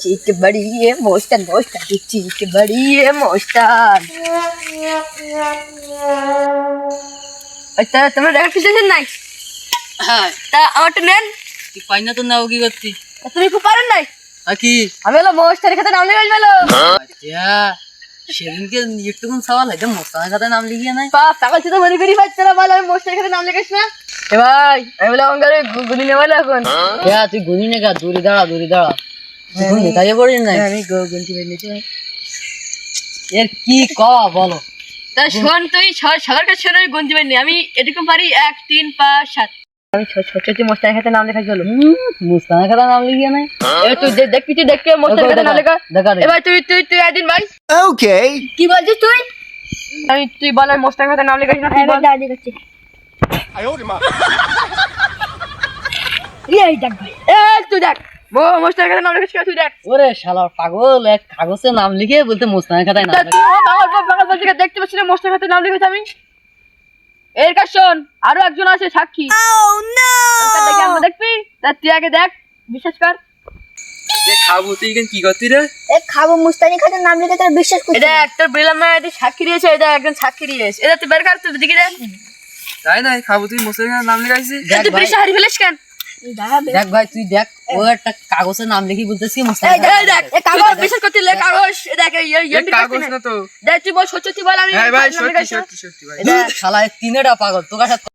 চিক বাড়িয়ে মোস্তান মোস্তান চিক বাড়িয়ে মোস্তান। আচ্ছা তোমরা দেখা কিছু নাই? হ্যাঁ তা আমারটা নেন। কি পাই না তো নাও কি করতি তুমি খুব পারেন নাই? কি আমি হলো মোস্তানের খাতে নাম লিখে গেল। আচ্ছা সেদিনকে একটুকুন সওয়াল হয়তো মোস্তানের খাতায় নাম লিখিয়ে নাই। বাপ পাগল তো মনে করি পাচ্ছে না, বল আমি মোস্তানের খাতে নাম লিখিস না। এ ভাই আমি বলে অঙ্গারে গুলি নেওয়া এখন। তুই গুনি নে গা, দূরে দাঁড়া দূরে দাঁড়া। তুই গুনি তাইয়ে পড়িস নাই? আমি গুনছি বের নিতে ভাই। এর কি ক বলো। তা শোন তুই সবার কাছে শোন, আমি গুনছি বের নি। আমি এরকম পারি 1 3 5 7। আমি ছোট মোস্তানের খাতে নাম লেখা চলো। মোস্তানের খাতায় নাম লিখিয়ে নাই? এ তুই দেখবি তুই দেখকে মোস্তানের খাতে নাম লেখা। দেখা এ ভাই তুই তুই তুই একদিন ভাই। ওকে কি বলছিস তুই? তুই বল আমি মোস্তানের খাতে নাম লেখাইস না। তুই বল। দাদি করছি এই দেখ ভাই, তুই দেখ মোস্তানের খাতে নাম লেখাইস তুই দেখ। ওরে শালা পাগল, এক কাগজে নাম লিখে বলতে মোস্তানের খাতায় নাম লিখে। পাগল বলছি দেখতে পাচ্ছি না মোস্তানের খাতে নাম লিখেছি আমি। এর কাছে শোন আরো একজন আছে সাক্ষী। দেখে আমরা দেখবি, তা তুই আগে দেখ বিশ্বাস কর। খাবো তুই কি করতি রে? খাবো মুস্তানি খাতের নাম লিখে তোর বিশ্বাস করছি। এটা একটা বললাম না, এটা সাক্ষী দিয়েছে, এটা একজন সাক্ষী দিয়েছে। এটা তুই বের কর, তুই দিকে দেখ। তাই নাই খাবো তুই মোস্তানের নাম লিখাইছিস। তুই বেশি হারি ফেলিস কেন? দেখ ভাই তুই দেখ, ও একটা কাগজে নাম লিখি বলতেছি এই মোস্তানের দেখ এই কাগজ বিশ্বাস করতে লে কাগজ। এ দেখ কাগজ না তো। দেখ তুই বল সত্যি বল আমি হ্যাঁ ভাই নাম সত্যি লিখাইছি। সত্যি সত্যি ভাই। শালা তিনেটা পাগল তোর কাছে